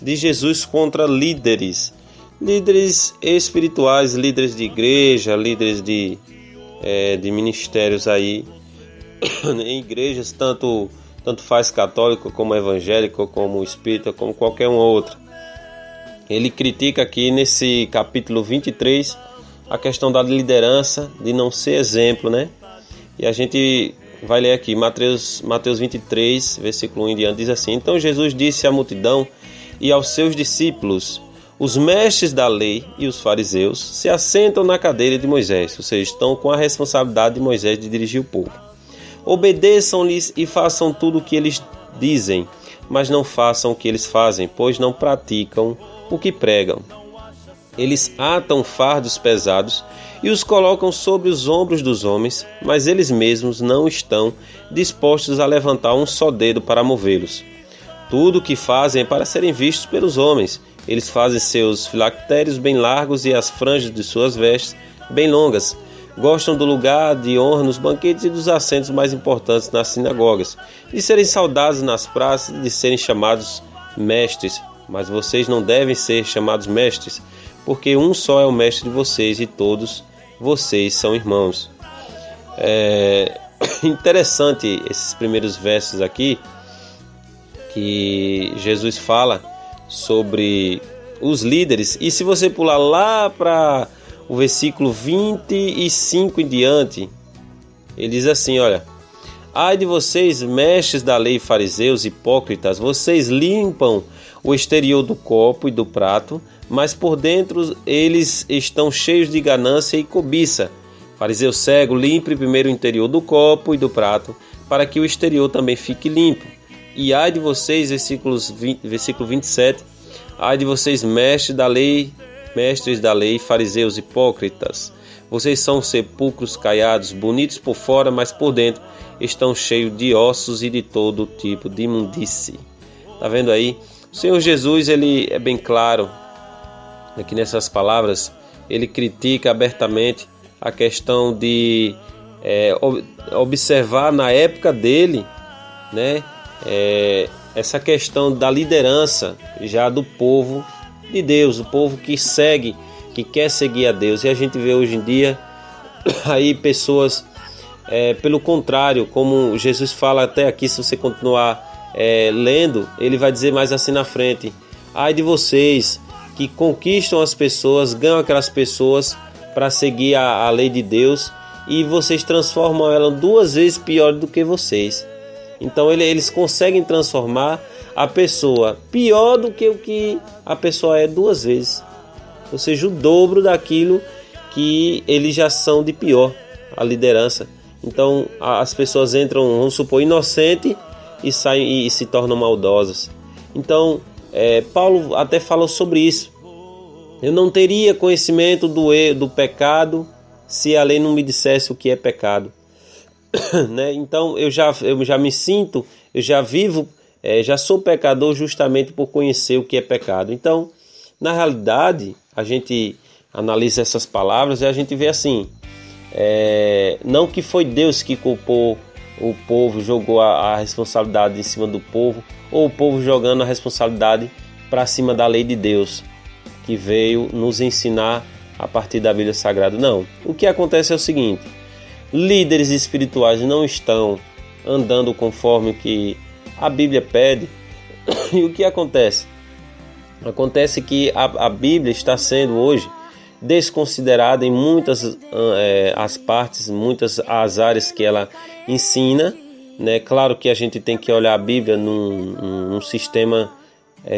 de Jesus contra líderes espirituais, líderes de igreja, líderes de ministérios aí, em igrejas, tanto faz católico como evangélico, como espírita, como qualquer uma outra. Ele critica aqui nesse capítulo 23 a questão da liderança, de não ser exemplo, né? E a gente vai ler aqui, Mateus 23, versículo 1 em diante, diz assim: Então Jesus disse à multidão e aos seus discípulos: Os mestres da lei e os fariseus se assentam na cadeira de Moisés, ou seja, estão com a responsabilidade de Moisés de dirigir o povo. Obedeçam-lhes e façam tudo o que eles dizem, mas não façam o que eles fazem, pois não praticam o que pregam. Eles atam fardos pesados e os colocam sobre os ombros dos homens, mas eles mesmos não estão dispostos a levantar um só dedo para movê-los. Tudo o que fazem é para serem vistos pelos homens. Eles fazem seus filactérios bem largos e as franjas de suas vestes bem longas. Gostam do lugar de honra nos banquetes e dos assentos mais importantes nas sinagogas, de serem saudados nas praças e de serem chamados mestres. Mas vocês não devem ser chamados mestres, porque um só é o mestre de vocês e todos vocês são irmãos. Interessante esses primeiros versos aqui, que Jesus fala sobre os líderes. E se você pular lá para o versículo 25 em diante, ele diz assim, olha: Ai de vocês, mestres da lei, fariseus, hipócritas, vocês limpam o exterior do copo e do prato, mas por dentro eles estão cheios de ganância e cobiça. Fariseu cego, limpe primeiro o interior do copo e do prato, para que o exterior também fique limpo. E ai de vocês, versículo 27, ai de vocês, mestres da lei, fariseus, hipócritas, vocês são sepulcros caiados, bonitos por fora, mas por dentro estão cheios de ossos e de todo tipo de imundície. Tá vendo aí? O Senhor Jesus, ele é bem claro aqui nessas palavras. Ele critica abertamente a questão de observar na época dele, né, essa questão da liderança já do povo de Deus, o povo que quer seguir a Deus. E a gente vê hoje em dia aí pessoas, pelo contrário, como Jesus fala até aqui, se você continuar lendo, ele vai dizer mais assim na frente: ai de vocês que conquistam as pessoas, ganham aquelas pessoas para seguir a lei de Deus, e vocês transformam ela 2 vezes pior do que vocês. Então eles conseguem transformar a pessoa pior do que o que a pessoa é 2 vezes, ou seja, o dobro daquilo que eles já são de pior, a liderança. Então as pessoas entram, vamos supor, inocente e saem e se tornam maldosas. Então Paulo até falou sobre isso: eu não teria conhecimento do pecado se a lei não me dissesse o que é pecado. Né? Então eu já me sinto, eu já vivo, já sou pecador justamente por conhecer o que é pecado. Então, na realidade, a gente analisa essas palavras e a gente vê assim, não que foi Deus que culpou o povo, jogou a responsabilidade em cima do povo, ou o povo jogando a responsabilidade para cima da lei de Deus, que veio nos ensinar a partir da Bíblia Sagrada. Não, o que acontece é o seguinte: líderes espirituais não estão andando conforme o que a Bíblia pede. E o que acontece? Acontece que a Bíblia está sendo hoje desconsiderada em muitas as partes, muitas as áreas que ela ensina, né? Claro que a gente tem que olhar a Bíblia num sistema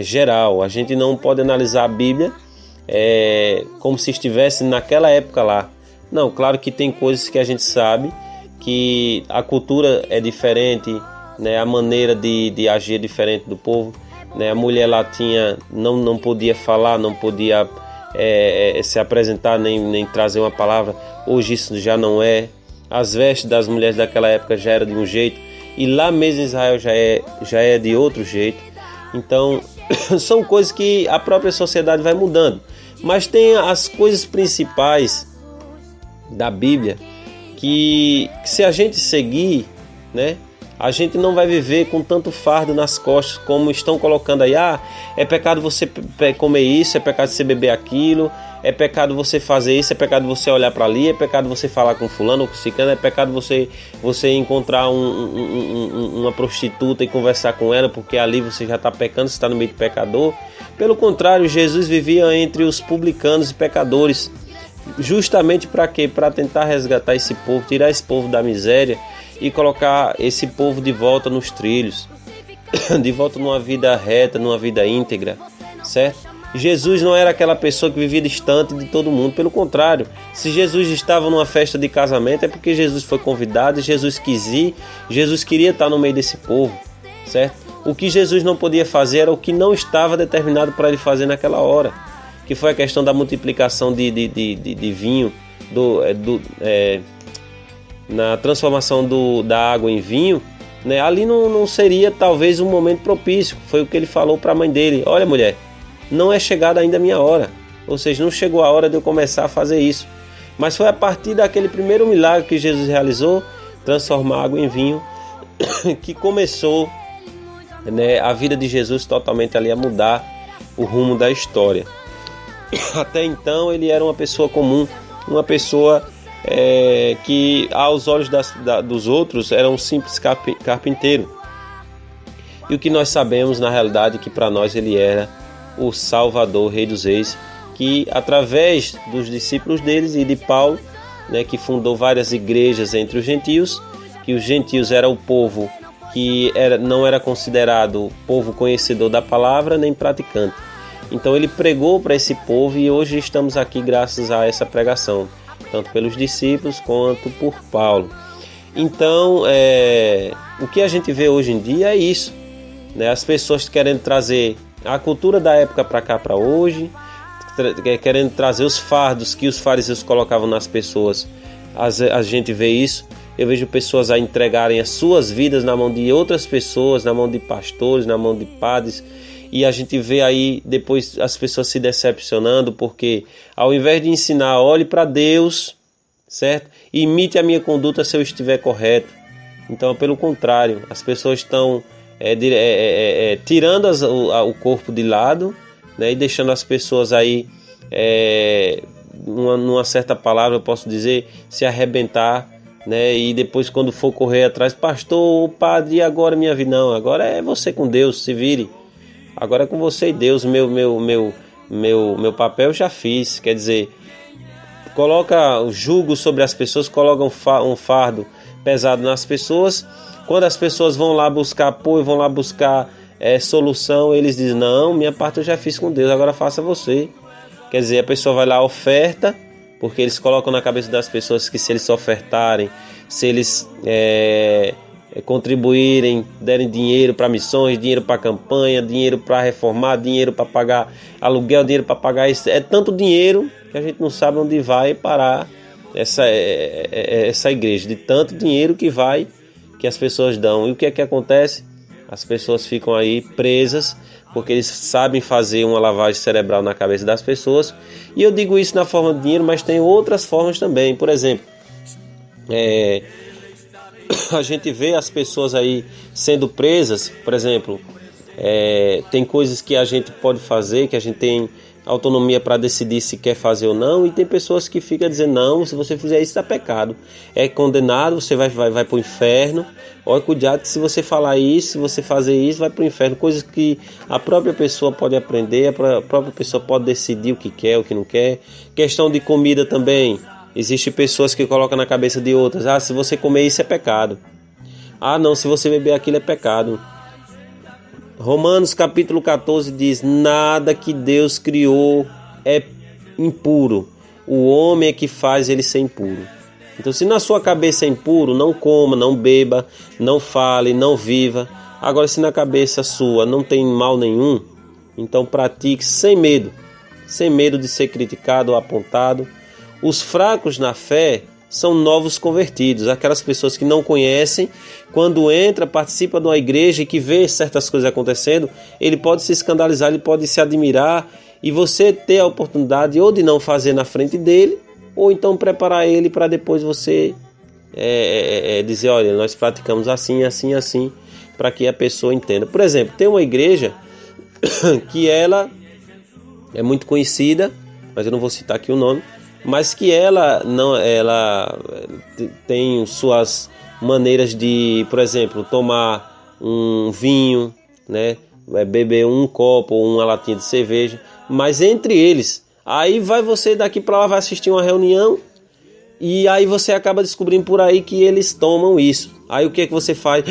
geral. A gente não pode analisar a Bíblia como se estivesse naquela época lá. Não, claro que tem coisas que a gente sabe que a cultura é diferente, né? A maneira de agir é diferente do povo, né? A mulher lá não podia falar, não podia se apresentar, nem trazer uma palavra. Hoje isso já não é. As vestes das mulheres daquela época já era de um jeito, e lá mesmo em Israel já é de outro jeito. Então são coisas que a própria sociedade vai mudando. Mas tem as coisas principais da Bíblia que se a gente seguir, né, A gente não vai viver com tanto fardo nas costas como estão colocando aí. É pecado você comer isso, é pecado você beber aquilo, é pecado você fazer isso, é pecado você olhar para ali, é pecado você falar com fulano ou com ciclano, é pecado você encontrar uma prostituta e conversar com ela, porque ali você já está pecando, você está no meio de pecador. Pelo contrário, Jesus vivia entre os publicanos e pecadores, justamente para quê? Para tentar resgatar esse povo, tirar esse povo da miséria e colocar esse povo de volta nos trilhos, de volta numa vida reta, numa vida íntegra, certo? Jesus não era aquela pessoa que vivia distante de todo mundo, pelo contrário, se Jesus estava numa festa de casamento é porque Jesus foi convidado e Jesus quis ir, Jesus queria estar no meio desse povo, certo? O que Jesus não podia fazer era o que não estava determinado para ele fazer naquela hora, que foi a questão da multiplicação de vinho, na transformação da água em vinho, né? Ali não seria talvez um momento propício. Foi o que ele falou para a mãe dele: olha, mulher, não é chegada ainda a minha hora, ou seja, não chegou a hora de eu começar a fazer isso. Mas foi a partir daquele primeiro milagre que Jesus realizou, transformar água em vinho, que começou, né, a vida de Jesus totalmente ali a mudar o rumo da história. Até então ele era uma pessoa comum, uma pessoa que aos olhos dos outros era um simples carpinteiro. E o que nós sabemos na realidade é que para nós ele era o Salvador, Rei dos Reis, que através dos discípulos deles e de Paulo, né, que fundou várias igrejas entre os gentios, que os gentios eram o povo que não era considerado povo conhecedor da palavra nem praticante. Então ele pregou para esse povo e hoje estamos aqui graças a essa pregação, tanto pelos discípulos quanto por Paulo. Então, o que a gente vê hoje em dia é isso, né? As pessoas querendo trazer a cultura da época para cá, para hoje, querendo trazer os fardos que os fariseus colocavam nas pessoas. A gente vê isso. Eu vejo pessoas a entregarem as suas vidas na mão de outras pessoas, na mão de pastores, na mão de padres, e a gente vê aí depois as pessoas se decepcionando, porque ao invés de ensinar, olhe para Deus, certo? Imite a minha conduta se eu estiver correto. Então, pelo contrário, as pessoas estão tirando o corpo de lado, né, e deixando as pessoas aí, numa certa palavra eu posso dizer, se arrebentar, né? E depois quando for correr atrás, pastor, padre, e agora minha vida? Não, agora é você com Deus, se vire. Agora é com você e Deus, meu papel eu já fiz. Quer dizer, coloca o jugo sobre as pessoas, coloca um fardo pesado nas pessoas. Quando as pessoas vão lá buscar apoio, vão lá buscar solução, eles dizem: não, minha parte eu já fiz com Deus, agora faça você. Quer dizer, a pessoa vai lá, oferta, porque eles colocam na cabeça das pessoas que se eles ofertarem, se eles contribuírem, derem dinheiro para missões, dinheiro para campanha, dinheiro para reformar, dinheiro para pagar aluguel, dinheiro para pagar isso, é tanto dinheiro que a gente não sabe onde vai parar essa igreja, de tanto dinheiro que as pessoas dão. E o que é que acontece? As pessoas ficam aí presas, porque eles sabem fazer uma lavagem cerebral na cabeça das pessoas. E eu digo isso na forma de dinheiro, mas tem outras formas também. Por exemplo, a gente vê as pessoas aí sendo presas. Por exemplo, tem coisas que a gente pode fazer, que a gente tem autonomia para decidir se quer fazer ou não, e tem pessoas que ficam dizendo: não, se você fizer isso, está pecado, é condenado, você vai para o inferno. Olha, cuidado que se você falar isso, se você fazer isso, vai para o inferno. Coisas que a própria pessoa pode aprender, a própria pessoa pode decidir o que quer, o que não quer. Questão de comida também, existem pessoas que colocam na cabeça de outras: ah, se você comer isso é pecado, ah não, se você beber aquilo é pecado. Romanos capítulo 14 diz: nada que Deus criou é impuro, o homem é que faz ele ser impuro. Então, se na sua cabeça é impuro, não coma, não beba, não fale, não viva. Agora, se na cabeça sua não tem mal nenhum, então pratique sem medo de ser criticado ou apontado. Os fracos na fé são novos convertidos, aquelas pessoas que não conhecem, quando entra, participa de uma igreja e que vê certas coisas acontecendo, ele pode se escandalizar, ele pode se admirar, e você ter a oportunidade ou de não fazer na frente dele, ou então preparar ele para depois você dizer, olha, nós praticamos assim, assim, assim, para que a pessoa entenda. Por exemplo, tem uma igreja que ela é muito conhecida, mas eu não vou citar aqui o nome, mas que ela tem suas maneiras de, por exemplo, tomar um vinho, né, beber um copo ou uma latinha de cerveja, mas entre eles, aí vai você daqui para lá, vai assistir uma reunião e aí você acaba descobrindo por aí que eles tomam isso. Aí o que é que você faz?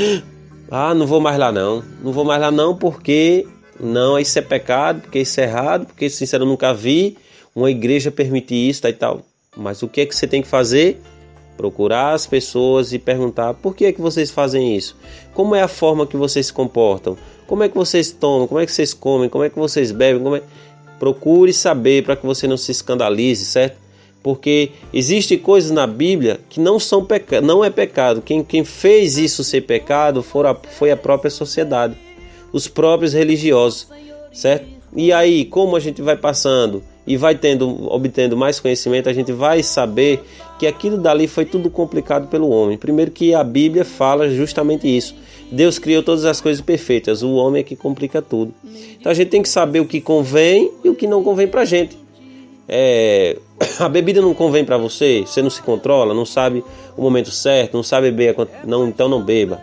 Ah, não vou mais lá não porque não, isso é pecado, porque isso é errado, porque sinceramente eu nunca vi uma igreja permitir isso e tal. Mas o que é que você tem que fazer? Procurar as pessoas e perguntar por que é que vocês fazem isso? Como é a forma que vocês se comportam? Como é que vocês tomam? Como é que vocês comem? Como é que vocês bebem? Procure saber para que você não se escandalize, certo? Porque existem coisas na Bíblia que não é pecado. Quem fez isso ser pecado foi a própria sociedade, os próprios religiosos, certo? E aí, como a gente vai passando e vai obtendo mais conhecimento, a gente vai saber que aquilo dali foi tudo complicado pelo homem. Primeiro que a Bíblia fala justamente isso. Deus criou todas as coisas perfeitas, o homem é que complica tudo. Então a gente tem que saber o que convém e o que não convém pra gente. A bebida não convém pra você, você não se controla, não sabe o momento certo, não sabe beber, então não beba.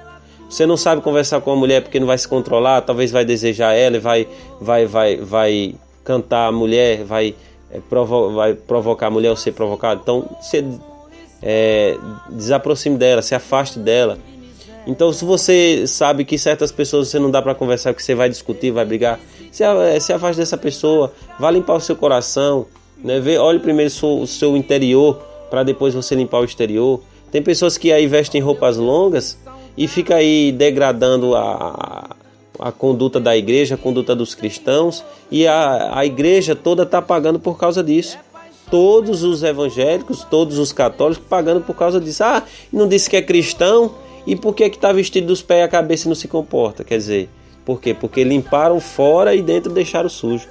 Você não sabe conversar com a mulher porque não vai se controlar, talvez vai desejar ela e vai cantar a mulher, vai provocar a mulher ou ser provocado. Então, você desaproxime dela, se afaste dela. Então, se você sabe que certas pessoas você não dá para conversar, porque você vai discutir, vai brigar, se afaste dessa pessoa, vá limpar o seu coração, né? Olhe primeiro o seu interior, para depois você limpar o exterior. Tem pessoas que aí vestem roupas longas e fica aí degradando a conduta da igreja, a conduta dos cristãos, e a igreja toda está pagando por causa disso. Todos os evangélicos, todos os católicos pagando por causa disso. Ah, não disse que é cristão, e por que está vestido dos pés à cabeça e não se comporta? Quer dizer, por quê? Porque limparam fora e dentro deixaram sujo.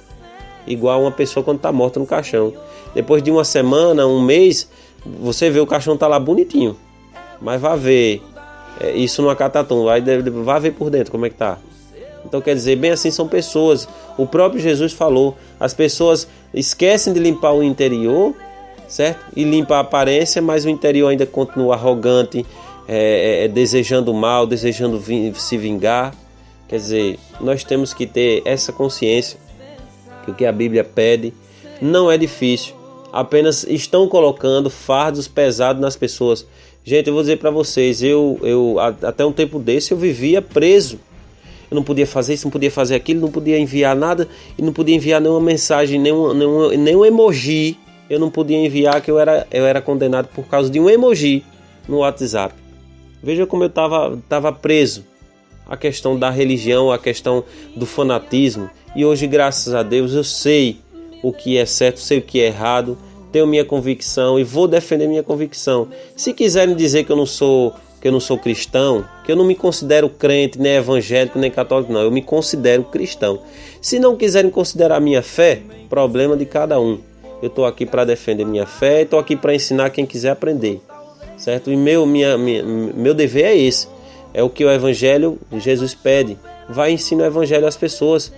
Igual uma pessoa quando está morta no caixão. Depois de uma semana, um mês, você vê o caixão está lá bonitinho, mas vai ver isso numa catatum, vai ver por dentro como é que tá. Então quer dizer, bem assim são pessoas. O próprio Jesus falou, as pessoas esquecem de limpar o interior, certo? E limpar a aparência, mas o interior ainda continua arrogante, desejando mal, desejando se vingar. Quer dizer, nós temos que ter essa consciência que o que a Bíblia pede não é difícil, apenas estão colocando fardos pesados nas pessoas. Gente, eu vou dizer para vocês, eu até um tempo desse eu vivia preso. Eu não podia fazer isso, não podia fazer aquilo, não podia enviar nada, e não podia enviar nenhuma mensagem, nenhum emoji. Eu não podia enviar, que eu era condenado por causa de um emoji no WhatsApp. Veja como eu estava preso à questão da religião, à questão do fanatismo. E hoje, graças a Deus, eu sei o que é certo, sei o que é errado, tenho minha convicção e vou defender minha convicção. Se quiserem dizer que eu não sou cristão, que eu não me considero crente, nem evangélico, nem católico, não, eu me considero cristão. Se não quiserem considerar minha fé, problema de cada um. Eu estou aqui para defender minha fé, estou aqui para ensinar quem quiser aprender, certo? E meu dever é esse, é o que o evangelho, Jesus pede, vai ensinar o evangelho às pessoas.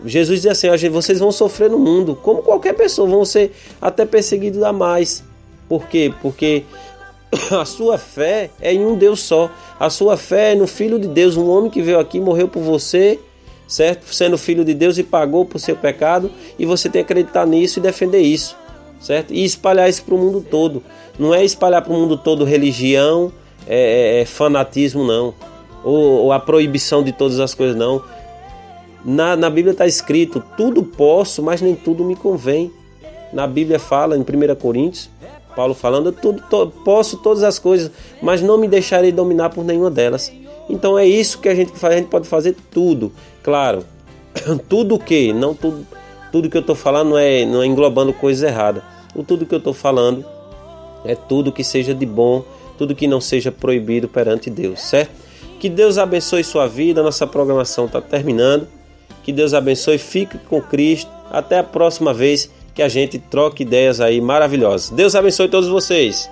Jesus diz assim, vocês vão sofrer no mundo, como qualquer pessoa, vão ser até perseguidos a mais. Por quê? Porque a sua fé é em um Deus só. A sua fé é no Filho de Deus, um homem que veio aqui, morreu por você, certo? Sendo Filho de Deus e pagou por seu pecado, e você tem que acreditar nisso e defender isso, certo? E espalhar isso para o mundo todo. Não é espalhar para o mundo todo religião, fanatismo, não, ou a proibição de todas as coisas, não. Na Bíblia está escrito, tudo posso, mas nem tudo me convém. Na Bíblia fala, em 1 Coríntios, Paulo falando, posso todas as coisas, mas não me deixarei dominar por nenhuma delas. Então é isso que a gente faz, a gente pode fazer tudo. Claro, tudo o que? Não tudo que eu estou falando não é englobando coisas erradas. Tudo que eu estou falando é tudo que seja de bom, tudo que não seja proibido perante Deus, certo? Que Deus abençoe sua vida, nossa programação está terminando. Que Deus abençoe, fique com Cristo. Até a próxima vez que a gente troque ideias aí maravilhosas. Deus abençoe todos vocês.